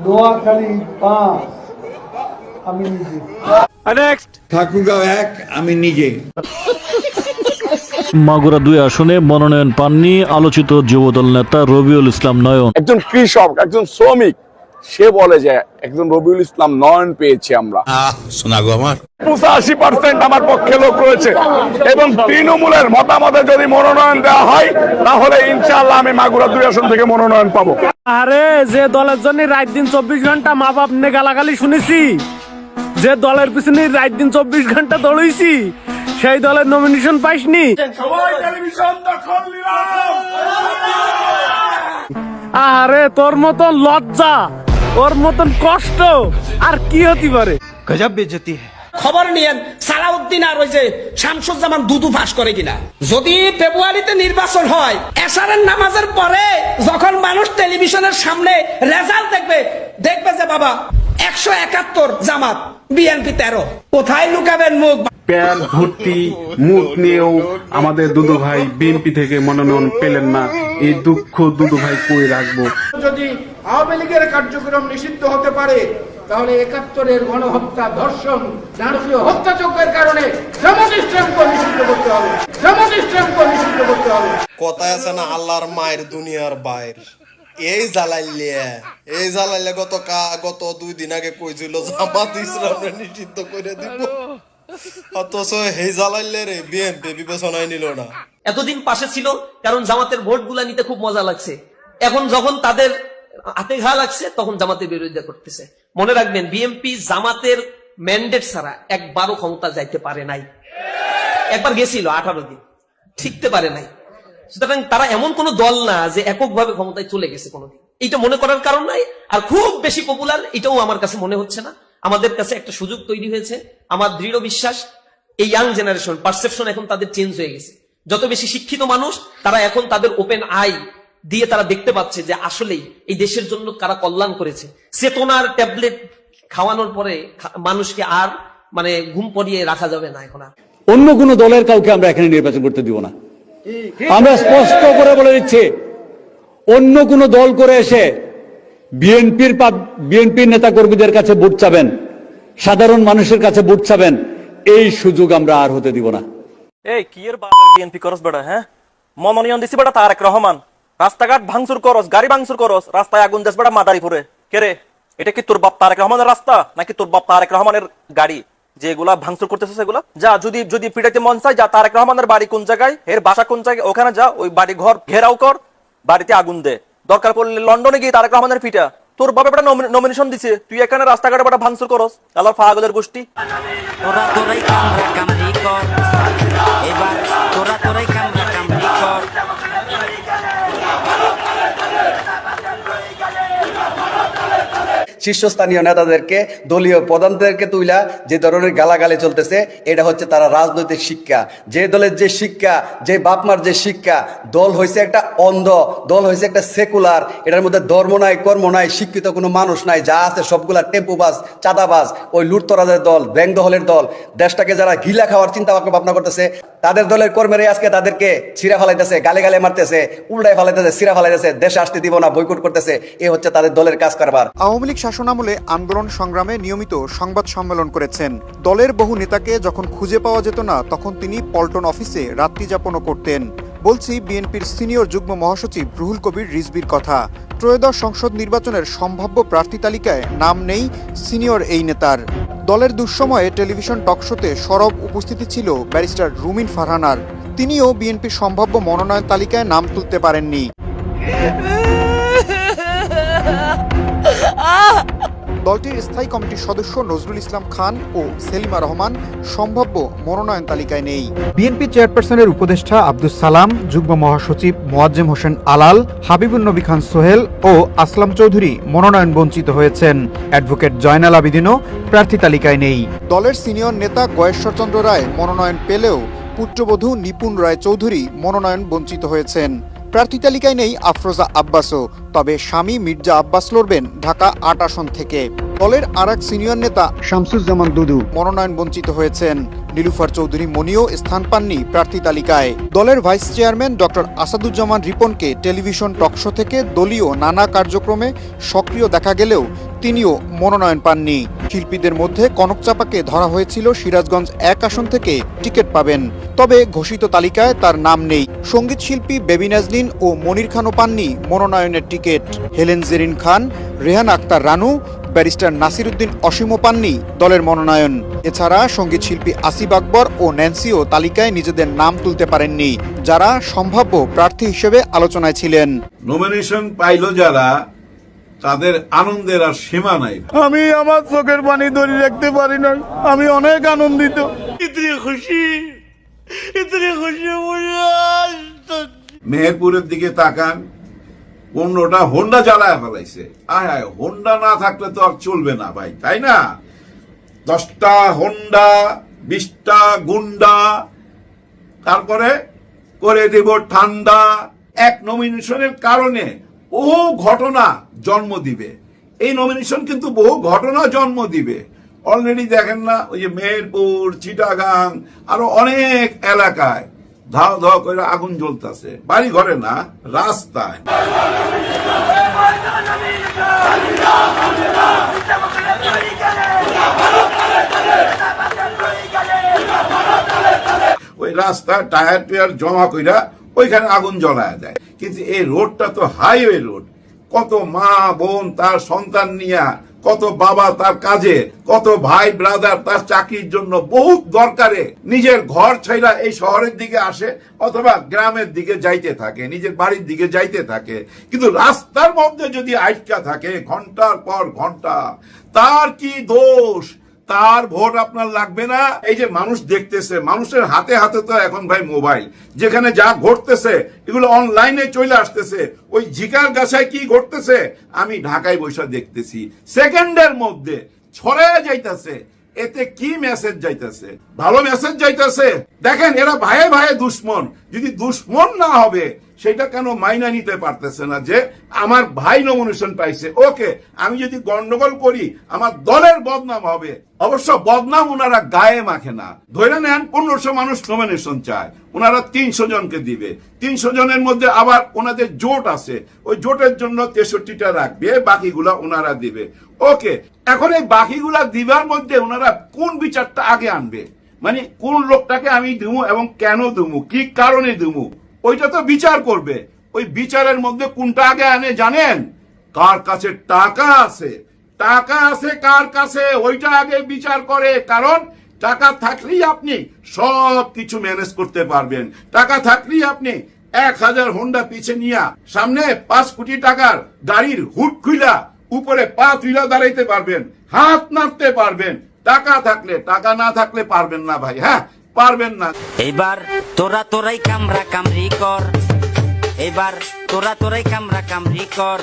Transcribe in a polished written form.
নোয়াখালী 5 আমি নিজে। নেক্সট ঠাকুরগাঁও 1 আমি নিজে। মাগুরা 2 আসনে মনোনয়ন পাননি আলোচিত যুবদল নেতা রবিউল ইসলাম নয়ন। একজন কৃষক, একজন শ্রমিক, সে বলে যে একজন রবিউল ইসলাম নয়ন পেয়েছি আমরা। শোনা গো আমার 85% আমার পক্ষে লোক রয়েছে এবং তৃণমূলের মতামতে যদি মনোনয়ন দেওয়া হয় তাহলে ইনশাআল্লাহ আমি মাগুরা 2 আসন থেকে মনোনয়ন পাবো। আরে যে দলের জন্য রাত দিন 24 ঘন্টা মা বাপ নে গালাগালি শুনেছি, যে দলের পিছনে রাত দিন 24 ঘন্টা দৌড়াইছি, সেই দলের নমিনেশন পাইসনি। সবাই টেলিভিশন দখল নিলাম। আরে তোর মতন লজ্জা, ওর মতন কষ্ট আর কি হতে পারে? গজব বেজতি। খবর নিয়েন সালাউদ্দিন আর ওই যে শামসুজ্জামান দুদু ফাঁস করে কিনা। যদি ফেব্রুয়ারিতে নির্বাচন হয়, এশারের নামাজের পরে যখন মানুষ টেলিভিশনের সামনে রেজাল্ট দেখবে যে বাবা 171 জামাত, বিএনপি 13, কোথায় লুকাবেন মুখ? প্যান ভর্তি মুখ নিয়েও আমাদের দুদু ভাই বিএনপি থেকে মনোনয়ন পেলেন না। এই দুঃখ দুদু ভাই কই রাখবো? যদি আওয়ামী লীগের কার্যক্রম নিষিদ্ধ হতে পারে তাহলে 71-এর গণহত্যা, ধর্ষণ, নারকীয় হত্যাযজ্ঞের কারণে জামাত ইসলামকে নিষিদ্ধ করতে হবে, জামাত ইসলামকে নিষিদ্ধ করতে হবে। কথায় আছে না, আল্লাহর মায়ের দুনিয়ার বাইর। এই জ্বালাইলে গত 2 দিন আগে কইছিল জামাত ইসলামকে নিষিদ্ধ করে দিব, অথচ এই জ্বালাইলে রে বিএনপি বিবেচনায় নিল না। এতদিন পাশে ছিল কারণ জামাতের ভোট গুলা নিতে খুব মজা লাগছে। এখন যখন তাদের হাতে ঘা লাগছে তখন জামাতের বিরোধিতা করতেছে। মনে রাখবেন, বিএনপি জামাতের ম্যান্ডেট ছাড়া একবারও ক্ষমতা যাইতে পারে নাই। একবার গেছিল 18 দিন, ঠিকতে পারে নাই। সুতরাং তারা এমন কোন দল না যে এককভাবে ক্ষমতায় চলে গেছে কোনোদিন, এইটা মনে করার কারণ নাই। আর খুব বেশি পপুলার এটাও আমার কাছে মনে হচ্ছে না। আমাদের কাছে একটা সুযোগ তৈরি হয়েছে। আমার দৃঢ় বিশ্বাস এই ইয়াং জেনারেশন পারসেপশন এখন তাদের চেঞ্জ হয়ে গেছে। যত বেশি শিক্ষিত মানুষ, তারা এখন তাদের ওপেন আই দিয়ে তারা দেখতে পাচ্ছে যে আসলেই এই দেশের জন্য কারা কল্যাণ করেছে। চেতনার ট্যাবলেট খাওয়ানোর পরে মানুষকে আর ঘুম পড়িয়ে রাখা যাবে না। এখন আর অন্য কোন দলের কাউকে আমরা এখানে নির্বাচন করতে দিব না। আমরা স্পষ্ট করে বলে দিচ্ছি, অন্য কোন দল করে এসে বিএনপির নেতা কর্মীদের কাছে ভোট চাবেন, সাধারণ মানুষের কাছে ভোট চাবেন, এই সুযোগ আমরা আর হতে দিব না। এই কি এর বিএনপি করস বেটা? হ্যাঁ, মনোনয়ন দিছি বেটা তারেক রহমান, রাস্তাঘাট ভাঙচুর করস, গাড়ি ভাঙচুর করস, রাস্তায় আগুন দেশ বেটা মাদারীপুরে। কে রে, এটা কি তোর বাপ তারেক রহমানের রাস্তা নাকি তোর বাপ তারেক রহমানের গাড়ি যেগুলা ভাঙচুর করতেছে? সেগুলা যা, যদি পিটাইতে মন চাই যা, তারেক রহমানের বাড়ি কোন জায়গায়, এর বাসা কোন জায়গায়, ওখানে যা, ওই বাড়ি ঘর ঘেরাও কর, বাড়িতে আগুন দে। দরকার পড়লে লন্ডনে গিয়ে তারেক রহমানের পিটা। তোর বাবা বেটা নমিনেশন দিছে, তুই এখানে রাস্তাঘাটে বেটা ভাঙচুর করস। আল্লাহ ফাগলের গোষ্ঠী। শীর্ষস্থানীয় নেতাদেরকে, দলীয় প্রধানদেরকে তুইলা যে ধরনের গালাগালি চলতেছে, এটা হচ্ছে তারা রাজনৈতিক শিক্ষা। যে দলের যে শিক্ষা, যে বাপমার যে শিক্ষা, দল হয়েছে একটা অন্ধ, দল হয়েছে একটা সেকুলার, এটার মধ্যে ধর্ম নাই, কর্ম নাই, শিক্ষিত কোনো মানুষ নাই, যা আছে সবগুলা টেম্পুবাজ, চাঁদাবাজ, ওই লুটতরাজের দল, ব্যাংক দখলের দল। দেশটাকে যারা গিলা খাওয়ার চিন্তা ভাবনা করতেছে, তাদের দলের কর্মীরাই আজকে তাদেরকে ছিঁড়া ফেলাইতেছে, গালে গালে মারতেছে, উল্টায় ফেলাইতেছে, ছিঁড়া ফেলাইতেছে, দেশে আসতে দিব না, বয়কট করতেছে। এ হচ্ছে তাদের দলের কাজ কারবার। আওয়ামী লীগ শাসনামলে আন্দোলন সংগ্রামে নিয়মিত সংবাদ সম্মেলন করেছেন। দলের বহু নেতাকে যখন খুঁজে পাওয়া যেত না, তখন তিনি পল্টন অফিসে রাত্রি যাপনও করতেন। বলছি বিএনপির সিনিয়র যুগ্ম মহাসচিব রুহুল কবির রিজভীর কথা। ত্রয়োদশ সংসদ নির্বাচনের সম্ভাব্য প্রার্থী তালিকায় নাম নেই সিনিয়র এই নেতার। দলের দুঃসময়ে টেলিভিশন টকশোতে সরব উপস্থিতি ছিল ব্যারিস্টার রুমিন ফারহানার। তিনিও বিএনপির সম্ভাব্য মনোনয়ন তালিকায় নাম তুলতে পারেননি। দলটির স্থায়ী কমিটির সদস্য নজরুল ইসলাম খান ও সেলিমা রহমান সম্ভাব্য মনোনয়ন তালিকায় নেই। বিএনপি চেয়ারপারসনের উপদেষ্টা আব্দুস সালাম, যুগ্ম মহাসচিব মোয়াজ্জেম হোসেন আলাল, হাবিবুন নবী খান সোহেল ও আসলাম চৌধুরী মনোনয়ন বঞ্চিত হয়েছেন। অ্যাডভোকেট জয়নাল আবিদিনও প্রার্থী তালিকায় নেই। দলের সিনিয়র নেতা গয়েশ্বরচন্দ্র রায় মনোনয়ন পেলেও পুত্রবধূ নিপুণ রায় চৌধুরী মনোনয়ন বঞ্চিত হয়েছেন। প্রার্থী তালিকায় নেই আফরোজা আব্বাসও, তবে স্বামী মির্জা আব্বাস লড়বেন ঢাকা ৮ আসন থেকে। দলের আরেক সিনিয়র নেতা শামসুজ্জামান দুদু মনোনয়ন বঞ্চিত হয়েছেন। নীলুফার চৌধুরী মনিও স্থান পাননি প্রার্থী তালিকায়। দলের ভাইস চেয়ারম্যান ডক্টর আসাদুজ্জামান রিপনকে টেলিভিশন টকশো থেকে দলীয় নানা কার্যক্রমে সক্রিয় দেখা গেলেও তিনিও মনোনয়ন পাননি। শিল্পীদের মধ্যে কনক চাপাকে ধরা হয়েছিল সিরাজগঞ্জ 1 আসন থেকে টিকিট পাবেন, তবে ঘোষিত তালিকায় তার নাম নেই। সঙ্গীত শিল্পী বেবি নাজনীন ও মনির খানও পাননি মনোনয়নের টিকিট। হেলেন জেরিন খান, রেহান আক্তার রানু, ব্যারিস্টার নাসিরউদ্দিন অসীমও পাননি দলের মনোনয়ন। এছাড়া সঙ্গীত শিল্পী আসিফ আকবর ও ন্যান্সিও তালিকায় নিজেদের নাম তুলতে পারেননি, যারা সম্ভাব্য প্রার্থী হিসেবে আলোচনায় ছিলেন। নমিনেশন পাইল যারা, তাদের আনন্দের আর সীমা নাই। আমি আমার চোখের পানি ধরে রাখতে পারি না, আমি অনেক আনন্দিত। মেহেরপুরের দিকে তাকান, 15টা হোন্ডা জ্বালায় ফেলাইছে। আয় হোন্ডা না থাকলে তো আর চলবে না ভাই, তাই না? 10টা হোন্ডা, 20টা গুন্ডা, তারপরে করে দেব ঠান্ডা। এক নমিনেশনের কারণে বহু ঘটনা জন্ম দিবে। এই নমিনেশন কিন্তু বহু ঘটনা জন্ম দিবে। অলরেডি দেখেন না, ওই যে মেহেরপুর, চিটাগাং, আরো অনেক এলাকায় ধাও ধাও করে আগুন জ্বলতেছে, বাড়ি ঘরে না, রাস্তায়। ওই রাস্তায় টায়ার টুয়ার জমা কইরা ওইখানে আগুন জ্বলায় দেয়। কিন্তু এই রোডটা তো হাইওয়ে রোড। কত মা বোন তার সন্তান নিয়ে, কত বাবা তার কাজে, কত ভাই ব্রাদার তার চাকরির জন্য বহুত দরকারে নিজের ঘর ছাইরা এই শহরের দিকে আসে অথবা গ্রামের দিকে যাইতে থাকে, নিজের বাড়ির দিকে যাইতে থাকে। কিন্তু রাস্তার মধ্যে যদি আটকা থাকে ঘন্টার পর ঘন্টা, তার কি দোষ? তার ভোট আপনার লাগবে না? এই যে মানুষ দেখতেছে, মানুষের হাতে হাতে তো এখন ভাই মোবাইল, যেখানে যা ঘটতেছে এগুলো অনলাইনে চলে আসতেছে। ওই ঝিকার গাছায় কি ঘটতেছে আমি ঢাকায় বসে দেখতেছি, সেকেন্ডের মধ্যে ছড়ায় যাইতেছে। এতে কি মেসেজ যাইতেছে? ভালো মেসেজ যাইতেছে? দেখেন, এরা ভাইয়ে ভাইয়ে দুশ্মন। যদি দুশ্মন না হবে সেটা কেন মাইনা নিতে পারতেছে না যে আমার ভাই নমিনেশন পাইছে, ওকে আমি যদি গন্ডগোল করি আমার দলের বদনাম হবে। অবশ্য বদনাম ওনারা গায়ে মাখে না। ধরে নেন 1500 মানুষ নমিনেশন চায়, ওনারা 300 জনকে দিবে। 300 জনের মধ্যে আবার ওনাদের জোট আছে, ওই জোটের জন্য 63টা রাখবে, বাকিগুলা ওনারা দিবে। ওকে, এখন এই বাকিগুলা দিবার মধ্যে ওনারা কোন বিচারটা আগে আনবে? মানে কোন লোকটাকে আমি দিমু এবং কেন দিমু, কি কারণে দিমু, ওইটা তো বিচার করবে। ওই বিচারের মধ্যে কোনটা আগে আনে জানেন? কার কাছে টাকা আছে, টাকা আছে কার কাছে, ওইটা আগে বিচার করে। কারণ টাকা থাকলেই আপনি সব কিছু ম্যানেজ করতে পারবেন। টাকা থাকলেই আপনি 1000 হোন্ডা পিছে নিয়ে সামনে 5 কোটি টাকার গাড়ির হুড খুইলা উপরে পা তুইলা দাঁড়াইতে পারবেন, হাত নাড়তে পারবেন। টাকা থাকলে, টাকা না থাকলে পারবেন না ভাই, হ্যাঁ পারবেন না। এবার তোরাই কামরা কামরি কর, এবার তোরাই কামরা কামরি কর।